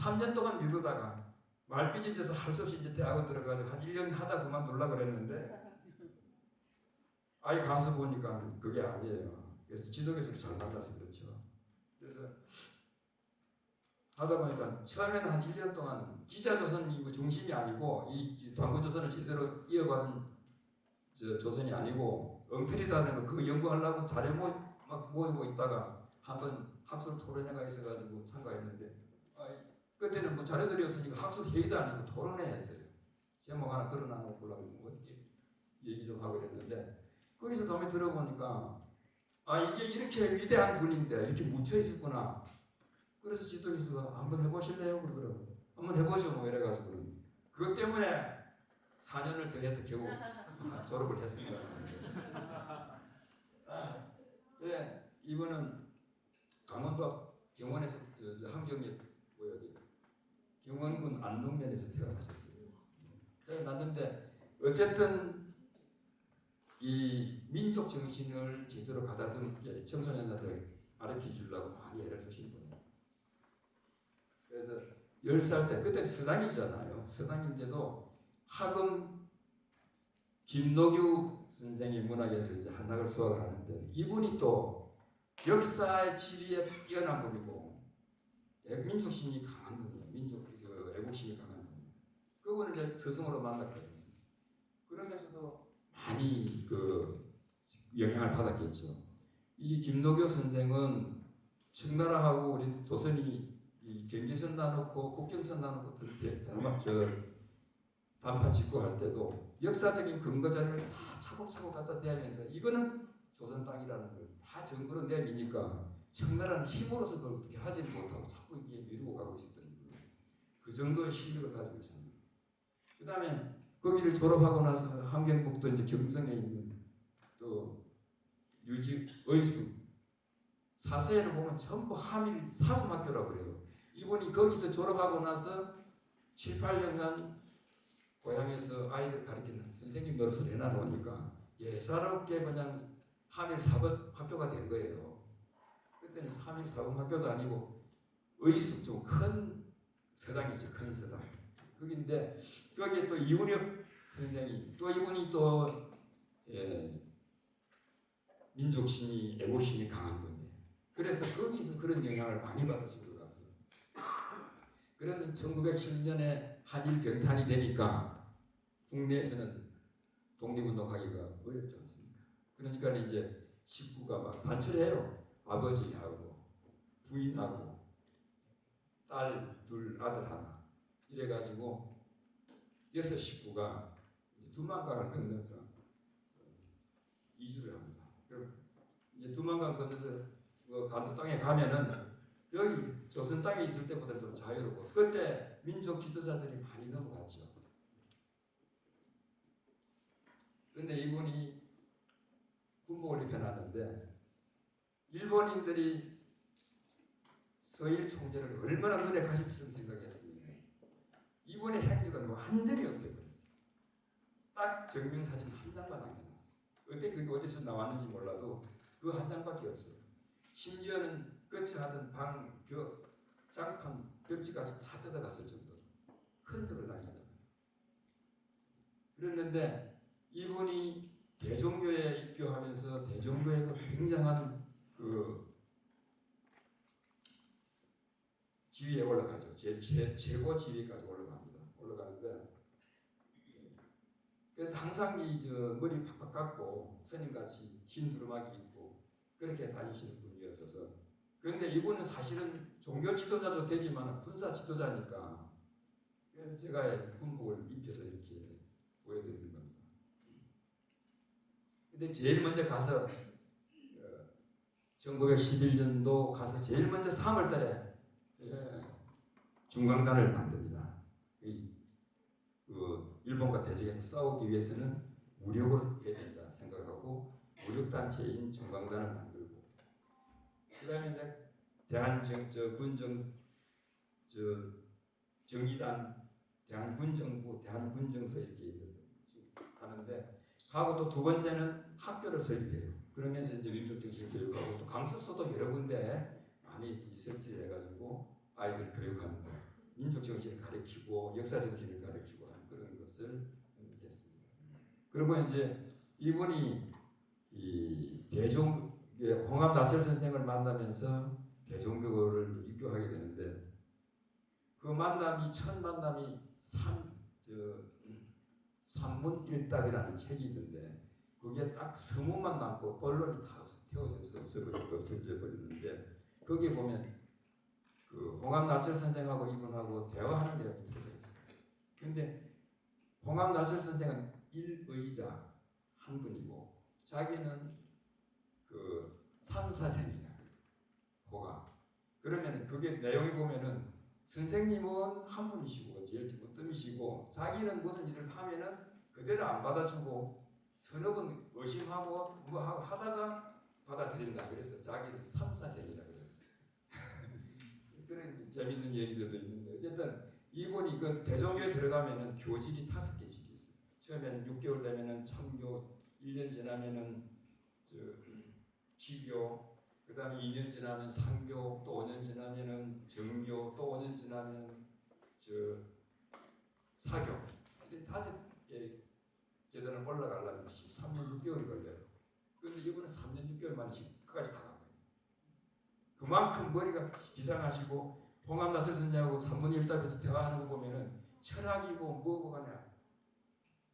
3년 동안 미루다가 말빚이 져서 할 수 없이 이제 대학원 들어가지고 한 1년 하다 그만두려고 그랬는데 아이 가서 보니까 그게 아니에요. 그래서 지도교수를 잘 만나서 그렇죠. 그래서 하다 보니까 처음에는 한 1년 동안 기자조선이 중심이 아니고 이 당구조선을 제대로 이어가는 조선이 아니고 엉터리다는 그 연구하려고 자료 막 모이고 있다가 한번 학술 토론회가 있어가지고 참가했는데 그때는 뭐 자료들이 없으니까 학술 회의도 아니고 토론회 했어요. 제목 하나 걸어놔놓고 뭐 얘기 좀 하고 그랬는데 거기서 다음에 들어보니까 이게 이렇게 위대한 분인데 이렇게 묻혀 있었구나. 그래서 지도교수가 한번 해보실래요? 그러더라고요. 한번 해보죠 뭐 이래가지고 그것 때문에 4년을 더 해서 겨우 졸업을 했습니다. 네, 이분은 강원도 병원에서 함경에 경원군 안동면에서 태어나셨어요. 태어났는데 어쨌든 이 민족 정신을 제대로 가다듬게 청소년들 가르쳐 주려고 많이 애를 쓰신 분이에요. 그래서 10살 때 그때 서당이잖아요. 서당인데도 학음 김노규 선생이 문학에서 이제 한학을 수학을 하는데 이분이 또 역사의 지리에 뛰어난 분이고 민족심이 강한 분이에요. 애국심이 강한 분이에요. 그분을 이제 스승으로 만났거든요. 그러면서도 많이 영향을 받았겠죠. 이 김노규 선생은 청나라하고 우리 조선이 이 경계선 나놓고 국경선 나놓고 단판 짓고 할 때도 역사적인 근거 자료를 다 차곡차곡 갖다 대면서 이거는 조선 땅이라는 걸 다 증거로 내미니까 청나라는 힘으로서 그걸 어떻게 하지 못하고 자꾸 이게 미루고 가고 있었던 거예요. 그 정도의 실력을 가지고 있습니다. 그 다음에 거기를 졸업하고 나서 함경북도 이제 경성에 있는 또 유직 의수 사서에는 보면 전부 한일 사범학교라고 그래요. 이분이 거기서 졸업하고 나서 7, 8년간 고향에서 아이들 가르치는 선생님 노릇을 해놔놓으니까 예사롭게 그냥 한일 사범학교가 된 거예요. 그때는 한일 사범학교도 아니고 의수 좀 큰 서당이죠. 큰 서당. 거기인데 거기에 또 이훈혁 선생이 또 이분이 또 민족심이 애국심이 강한 분이에요. 그래서 거기서 그런 영향을 많이 받으신 것 같아요. 그래서 1910년에 한일 병탄이 되니까 국내에서는 독립운동하기가 어렵지 않습니까? 그러니까 이제 식구가 막 반출해요. 아버지하고 부인하고 딸 둘 아들 하나 이래가지고 6식구가 두만강을 건너서 이주를 합니다. 그럼 이제 두만강 건너서 간도 땅에 가면은 여기 조선 땅에 있을 때보다 좀 자유롭고 그때 민족 지도자들이 많이 넘어갔죠. 그런데 이분이 군복을 입혀놨는데 일본인들이 서일 총재를 얼마나 눈에 가시처럼 생각했습니까? 이분의 행적은 완전히 없애버렸어요. 딱 증명사진 한 장만 남겨놨어요. 어떻게 그게 어디서 나왔는지 몰라도 그 한 장밖에 없어요. 심지어는 거쳐하던 방, 벽, 장판, 벽지까지 다 뜯어갔을 정도로 흔적을 남기잖아요. 그랬는데 이분이 대종교에 입교하면서 대종교에도 굉장한 지위에 올라가죠. 최고 지위까지 올라가는데 그래서 항상 머리 팍팍 깎고 스님같이 흰 두루마기 입고 그렇게 다니시는 분이었어서 그런데 이분은 사실은 종교 지도자도 되지만 군사 지도자니까 그래서 제가 군복을 입혀서 이렇게 보여드리는 겁니다. 근데 제일 먼저 가서 1911년도 가서 제일 먼저 3월 달에 중강단을 만듭니다. 일본과 대적해서 싸우기 위해서는 무력으로 해야 된다 생각하고 무력단체인 중강단을 만들고 그 다음에 이제 정의단, 대한군정부, 대한군정서 이렇게 하는데 하고 또 두 번째는 학교를 설립해요. 그러면서 이제 민족정신 교육하고 또 강습소도 여러 군데 많이 설치를 해가지고 아이들 교육하는 거. 가르치고 역사 정신을 가르치고 하는 그런 것을 했습니다. 그리고 이제 이분이 이 홍합 나철 선생을 만나면서 대종교를 입교하게 되는데 그 첫 만남이 산문일답이라는 책이 있는데 그게 딱 서문만 남고 본론이 다 태워져서 없어져 버렸는데 거기에 보면 그 홍합 나철 선생하고 이분하고 대화하는 내용이 들어 있어요. 근데 홍합 나철 선생은 일의자 한 분이고 자기는 그 삼사생이야. 호가. 그러면 그게 내용이 보면은 선생님은 한 분이시고 제일 기쁘뜸이시고 자기는 무슨 일을 하면은 그대로 안 받아주고 서너 번 의심하고 뭐 하다가 받아들인다. 그래서 자기는 삼사생이라 그랬어요. 그런 재밌는 얘기들도 있는데 어쨌든 이분이 그 대종교에 들어가면은 교질이 5개씩이 있어요. 처음에는 6개월 되면은 참교, 1년 지나면은 기교, 그 다음에 2년 지나면 상교, 또 5년 지나면은 정교, 또 5년 지나면 사교. 이렇게 5개 계단을 올라가려면 13년 6개월이 걸려요. 그런데 이분은 3년 6개월 만에 끝까지 다 간 거예요. 그만큼 머리가 비상하시고 홍합나철 선생하고 산문일답에서 대화하는 거 보면은 철학이고 뭐고 간에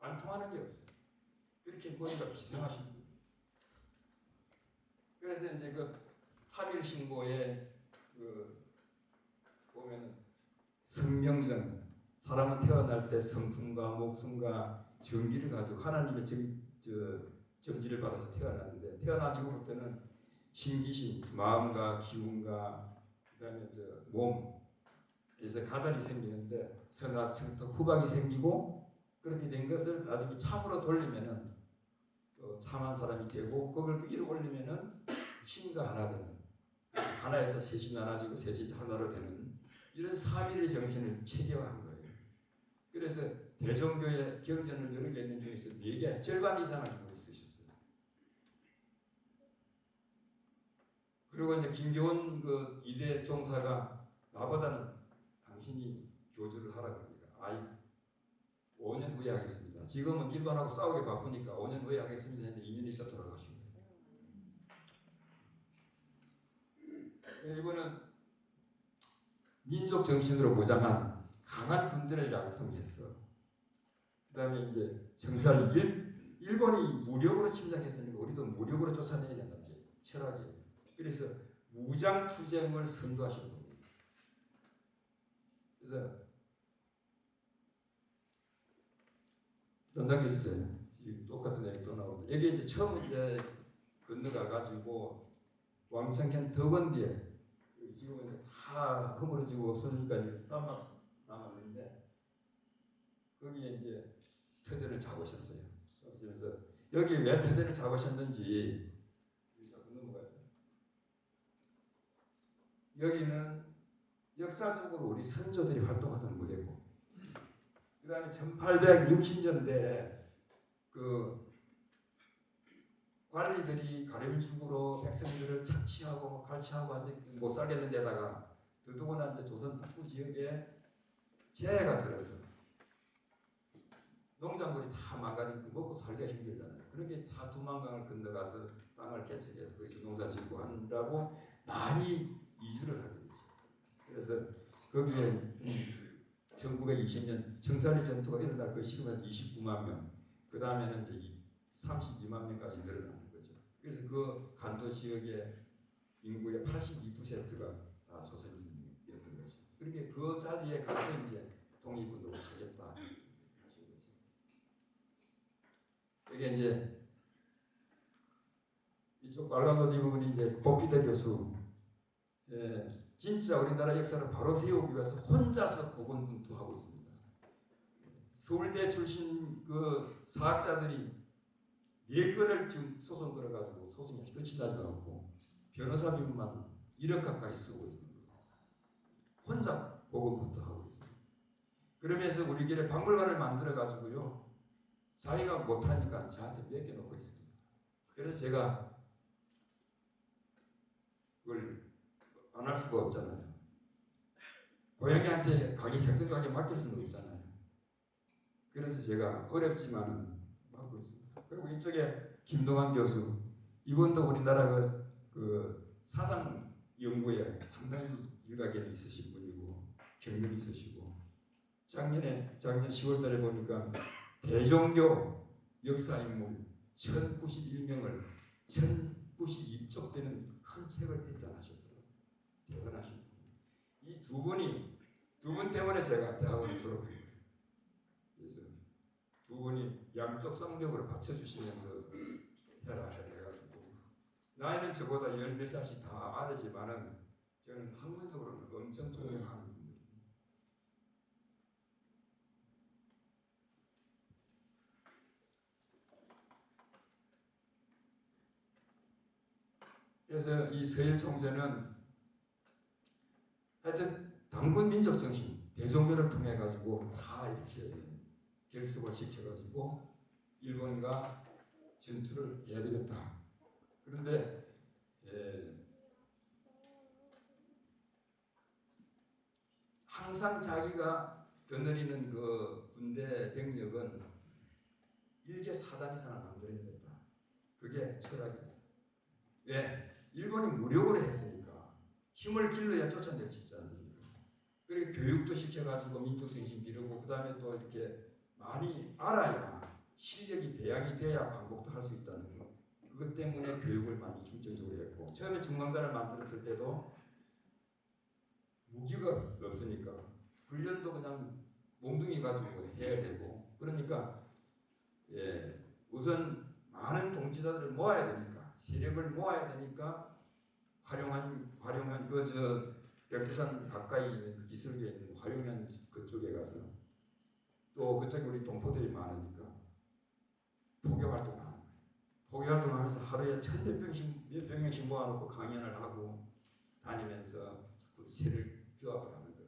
안 통하는 게 없어요. 그렇게 머리가 비상하시고 그래서 이제 그 3일 신고에 그 보면은 성명전 사람은 태어날 때 성품과 목숨과 정기를 가지고 하나님의 점지를 받아서 태어나는데 태어난 이후부터는 신기신 마음과 기운과 그다음에 몸에서 가달이 생기는데 선악 청탁 후박이 생기고 그렇게 된 것을 나중에 참으로 돌리면은 참한 사람이 되고 그걸 위로 올리면은 신과 하나 되는 하나에서 셋이 나눠지고 셋이 하나로 되는 이런 삼위의 정신을 체계화한 거예요. 그래서 대종교의 경전을 여러 개 있는 중에서 4개 절반 이상을 쓰셨어요. 그리고 이제 김교원 그 2대 종사가 나보다는 당신이 교주를 하라고 합니다. 5년 후에 하겠습니다. 지금은 일반하고 싸우게 바쁘니까 5년 후에 하겠습니다 했는데 2년 있다 돌아가신 거예요. 이번은 민족 정신으로 무장한 강한 군대를 양성했어. 그 다음에 이제 정살 일본이 무력으로 침략했으니까 우리도 무력으로 쫓아내야 된다는 게 철학이에요. 그래서 무장투쟁을 선도하신 겁니다. 그래서 넘겨주세요. 똑같은 얘기 또 나오는데 여기 이제 처음 이제 건너가 가지고 왕창현 덕원디에 지금은 다 허물어지고 없어지니까 땀막 남았는데 거기에 이제 터전을 잡으셨어요. 그래서 여기 왜 터전을 잡으셨는지 넘어가요. 여기는 역사적으로 우리 선조들이 활동하던 무대고 그 다음에 1860년대에 그 관리들이 가림축으로 백성들을 착취하고 갈취하고 못 살겠는 데다가 더더구나 이제 조선 북부 지역에 재해가 들어서 농작물이 다 망가지고 먹고 살기가 힘들잖아요. 그렇게 다 두만강을 건너가서 땅을 개척해서 거기서 농사 짓고 하느라고 많이 이주를 하게 됐어요. 그래서 거기에 1920년 청산리 전투가 일어날 그 시기만 29만 명, 그 다음에는 이제 32만 명까지 늘어나는 거죠. 그래서 그 간도 지역의 인구의 82%가 다 조선인이었던 거죠. 그렇게 그 자리에 가서 이제 독립운동을 하겠다 하신 거죠. 이게 이제 이쪽 빨간 옷 입은 이제 복귀대 교수. 진짜 우리나라 역사를 바로 세우기 위해서 혼자서 고군분투하고 있습니다. 서울대 출신 그 사학자들이 4건을 지금 소송 걸어가지고 소송이 끝이 나지도 않고 변호사 비용만 1억 가까이 쓰고 있습니다. 혼자 고군분투하고 있습니다. 그러면서 우리끼리 박물관을 만들어가지고요. 자기가 못하니까 저한테 맡겨놓고 있습니다. 그래서 제가 그걸 안 할 수가 없잖아요. 고양이한테 가기 생선하게 맡길 수는 없잖아요. 그래서 제가 어렵지만은 맡고 있습니다. 그리고 이쪽에 김동환 교수, 이분도 우리나라 그 사상 연구에 상당히 일가견이 있으신 분이고 경력이 있으시고, 작년 10월달에 보니까 대종교 역사 인물 1091명을 1092쪽 되는 큰 책을 편찬하셨더라고요. 대단하신 분. 이 두 분 때문에 제가 대학원을 졸업한 거예요. 그래서 두 분이 양쪽 성적으로 받쳐주시면서 해라 해가지고, 나이는 저보다 10몇 살씩 다 아래지만은 저는 학문적으로는 엄청 존경하는 분들입니다. 그래서 이 서일 총재는 하여튼 당군 민족 정신, 대종교를 통해 가지고 다 이렇게 결속을 시켜가지고 일본과 전투를 해야 되겠다. 그런데 항상 자기가 거느리는 그 군대 병력은 일개 사단 이상은 안 보내야 된다. 그게 철학이었어요. 왜? 일본이 무력으로 했으니까 힘을 길러야 쫓아낼 수 있지 않습니까? 그리고 교육도 시켜가지고 민족정신 기르고, 그 다음에 또 이렇게 많이 알아야 실력이 배양이 돼야 반복도 할 수 있다는 거. 그것 때문에 교육을 많이 중점적으로 했고, 처음에 중간단을 만들었을 때도 무기가 없으니까 훈련도 그냥 몽둥이 가지고 해야 되고, 그러니까 우선 많은 동지자들을 모아야 되니까, 세력을 모아야 되니까 활용한 그저 백두산 가까이 있는 그 기슭에 있는 활용한 그쪽에 가서, 또 그쪽에 우리 동포들이 많으니까 포교 활동을 하는 거예요. 포교 활동하면서 하루에 몇 명씩 모아놓고 강연을 하고 다니면서 자꾸 세를 규합을 하는 거죠.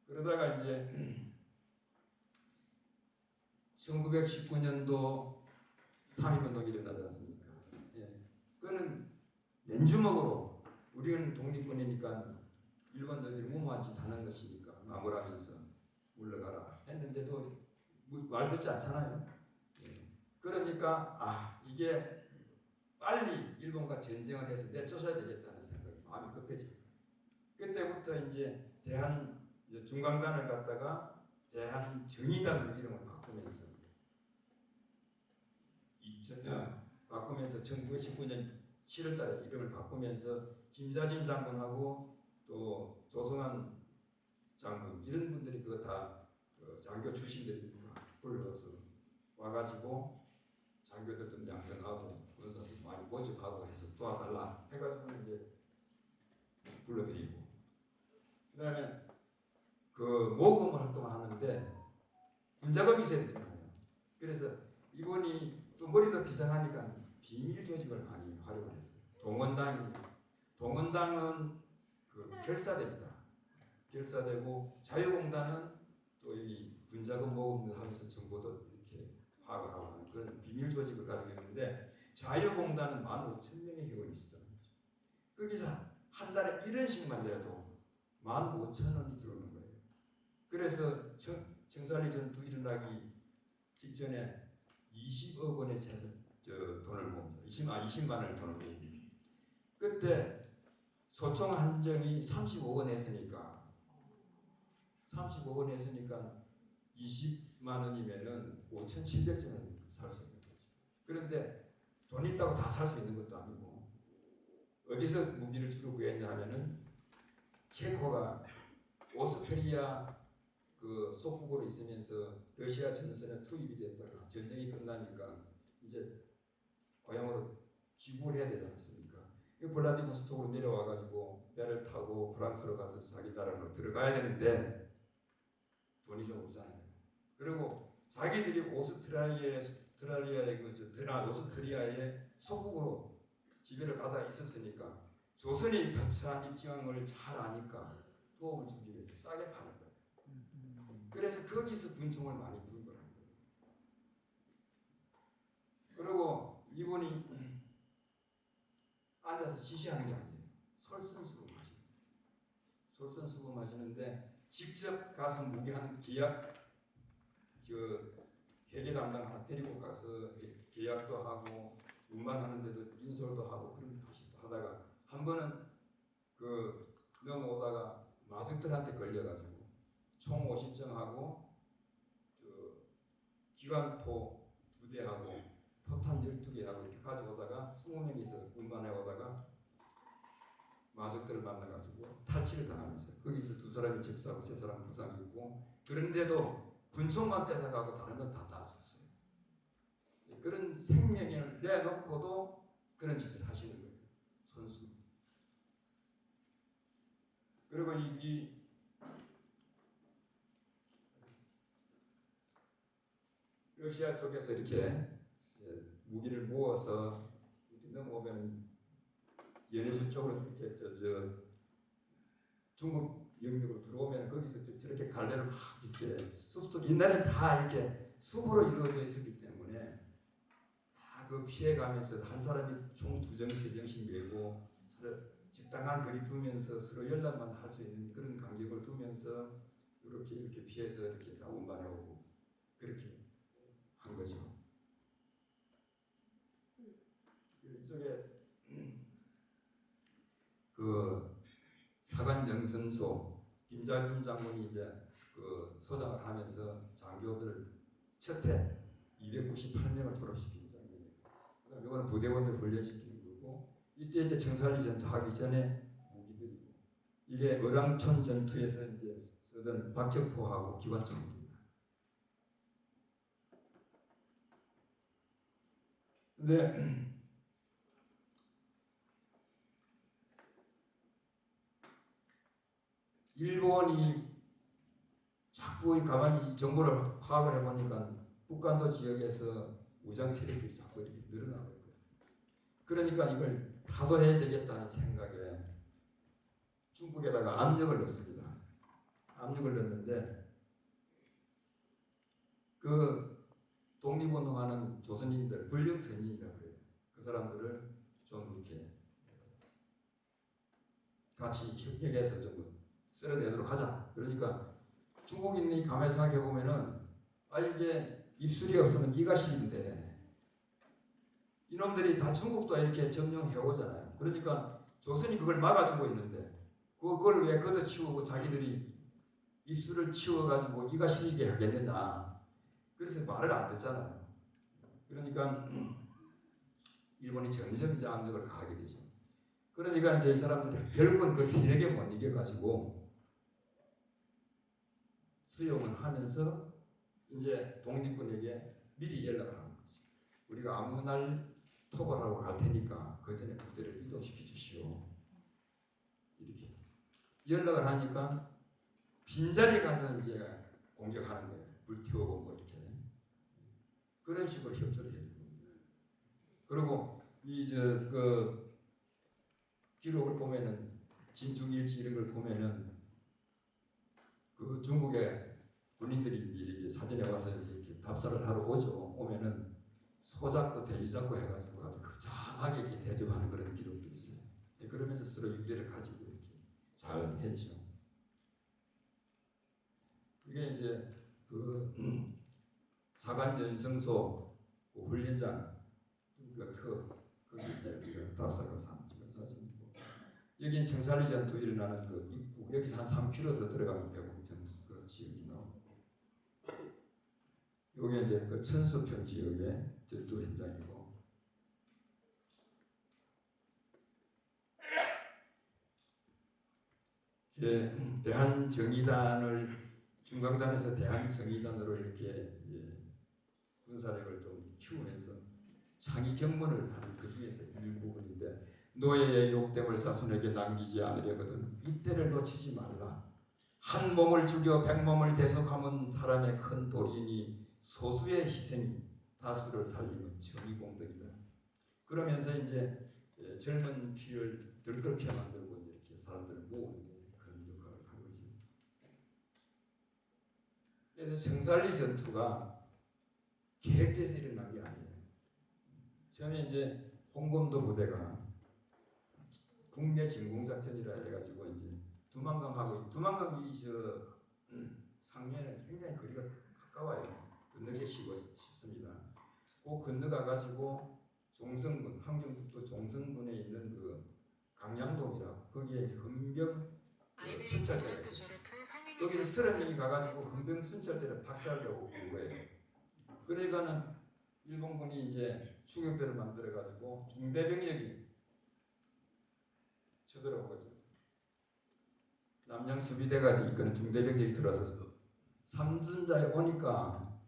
그러다가 이제 1919년도 3.1운동이 일어나지 않습니까? 그거는 맨주먹으로, 우리는 독립군이니까 일본 놈들이 무모한 짓 하는 것이니까 나무라면서 물러가라 했는데도 말 듣지 않잖아요. 그러니까 이게 빨리 일본과 전쟁을 해서 내쫓아야 되겠다는 생각이 마음이 급해지고, 그때부터 이제 대한 중강단을 갖다가 대한정의당으로 이름을 바꾸면서 1919년 7월달에 이름을 바꾸면서 김자진 장군하고 또 조성한 장군, 이런 분들이 그거 다 장교 출신들이니까 불러서 와가지고 장교들 좀 양성하고 군사도 많이 모집하고 해서 도와달라 해가지고 이제 불러드리고, 그 다음에 그 모금 활동을 하는데 군자금이 있어야 되잖아요. 그래서 이분이 또 머리도 비상하니까 비밀 조직을 많이 활용을 했어요. 동원당은 그 결사됩니다. 결사되고, 자유공단은 또 이 군자금 모금을 하면서 정보도 이렇게 파악을 하고 하는 그런 비밀 조직을 가지고 있는데, 자유공단은 15,000명의 회원이 있어요. 거기서 한 달에 1원씩만 내도 15,000원이 들어오는 거예요. 그래서 청산리 전투 일어나기 직전에 20억 원의 돈을 모읍니다. 20만 원의 돈을 모읍니다. 그때 소총 한정이 35원 했으니까 20만 원이면은 5,700전을 살 수 있는 거죠. 그런데 돈 있다고 다 살 수 있는 것도 아니고, 어디서 무기를 주로 구했냐 하면은 체코가 오스트리아 그 속국으로 있으면서 러시아 전선에 투입이 됐다가 전쟁이 끝나니까 이제 고향으로 귀국을 해야 되지 않습니까? 블라디보스톡으로 내려와가지고 배를 타고 프랑스로 가서 자기 나라로 들어가야 되는데 돈이 좀 없잖아요. 그리고 자기들이 오스트리아의 속국으로 지배를 받아 있었으니까 조선의 처한 입장을 잘 아니까 도움을 주기 위해서 싸게 파는 거예요. 그래서 거기서 군총을 많이 불거한 거예요. 그리고 이분이 앉아서 지시하는 게 아니에요. 솔선수범하시는데 직접 가서 무기한 계약 회계 담당하나 데리고 가서 계약도 하고 운반하는데도 인솔도 하고 그런 하다가 한 번은 넘어오다가 마족들한테 걸려가지고 총 50정하고 기관포 2대하고 포탄 12개하고 이렇게 가져오다가 20명이서 운반해 오다가 마족들을 만나가지고 탈취를 당하면서 거기서 2사람이 즉사하고 3사람 부상이 있고 그런데도 군총만 뺏어가고 다른 건 다 줬어요. 그런 생명을 내놓고도 그런 짓을 하시는 거예요. 선수. 그리고 이 러시아 쪽에서 이렇게 무기를 모아서 이렇게 넘어오면 연해주 쪽으로 이렇게 중국 영역으로 들어오면 거기서 저렇게 갈래를 막 이렇게 숲속 옛날에 다 이렇게 숲으로 이루어져 있었기 때문에 다 그 피해가면서 한 사람이 총 2정, 3정씩 메고 적당한 거리 두면서 서로 연락만 할 수 있는 그런 간격을 두면서 이렇게 피해서 이렇게 다 운반해 오고 그렇게 한 거죠. 이쪽에 사관정선소 김자진 장군이 이제 소장을 하면서 장교들 첫해 298명을 졸업시키는 장면이에요. 그다음 이거는 부대원들 훈련시키는 거고 이때 이제 청산리 전투하기 전에 무기들이고 이게 어랑촌 전투에서 이제 쓰던 박격포하고 기관총입니다. 근데 일본이 자꾸 가만히 정보를 파악을 해보니까 북간도 지역에서 무장 세력이 자꾸 이렇게 늘어나고 있거든요. 그러니까 이걸 타도해야 되겠다는 생각에 중국에다가 압력을 넣습니다. 압력을 넣는데 독립운동하는 조선인들, 불령선인이라고 그래요. 그 사람들을 좀 이렇게 같이 협력해서 좀 쓸어내도록 하자. 그러니까 중국인이 가만히 생각해 보면은 이게 입술이 없으면 이가 실인데 이놈들이 다 중국도 이렇게 점령해 오잖아요. 그러니까 조선이 그걸 막아주고 있는데 그걸 왜 걷어치우고 자기들이 입술을 치워가지고 이가 실리게 하겠느냐. 그래서 말을 안 듣잖아요. 그러니까 일본이 점점 이제 압력을 가하게 되죠. 그러니까 이제 이 사람들이 결국은 그 세력에 못 이겨가지고 수용을 하면서 이제 독립군에게 미리 연락을 하는 거죠. 우리가 아무 날 토벌하고 갈 테니까 그 전에 부대를 이동시켜 주시오. 이렇게 연락을 하니까 빈자리 가서 이제 공격하는 거예요. 불태우고 뭐 이렇게 그런 식으로 협조를 해주는 겁니다. 그리고 기록을 보면은 진중일지 이런 걸 보면은 그 중국의 군인들이 이제 사전에 와서 이렇게 답사를 하러 오면은 소잡고 돼지 잡고 해가지고 아주 거창하게 이렇게 대접하는 그런 기록도 있어요. 그러면서 서로 유대를 가지고 이렇게 잘 했죠. 그게 이제 사관연성소 훈련장 거기 이제 답사가 찍은 사진이고 여긴 청산리 전투 일어나는 그 입구 여기서 한 3km 더 들어가면 대구전 그 지역이 나오고 요게 이제 그 천수평 지역의 전투 현장이고 대한정의단을 중강단에서 대한정의단으로 이렇게 군사력을 좀 키우면서 창의 경문을 하는 그 중에서 일부분인데 노예의 욕됨을 자손에게 남기지 않으려거든 이때를 놓치지 말라. 한 몸을 죽여 100몸을 대속하면 사람의 큰 도리니 소수의 희생이 다수를 살리는 정의공덕이다. 그러면서 이제 젊은 피를 들끓게 만들고 이렇게 사람들을 모으는 그런 역할을 한 거지. 그래서 청산리 전투가 계획돼서 일어난 게 아니에요. 처음에 이제 홍범도 부대가 국내 진공작전이라 해가지고 이제 두만강이 상면에 굉장히 거리가 가까워요. 건너기 쉽습니다. 그 건너가가지고 종성군, 함경북도 종성군에 있는 그 강양동이라 거기에 헌병 순찰대 거기에 30명이 가가지고 헌병 순찰대를 박살내고 온 거예요. 그러니까는 일본군이 이제 충격대를 만들어가지고 중대병력이 쳐들어온 거죠. 남양 수비대가 이끄는 중대병력이 들어와서 삼순자에 오니까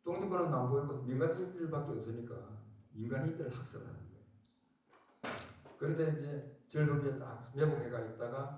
독립군은 안 보이고 민간인들밖에 없으니까 민간인들을 학살하는 거예요. 그런데 이제 절벽에 딱 매복해가 있다가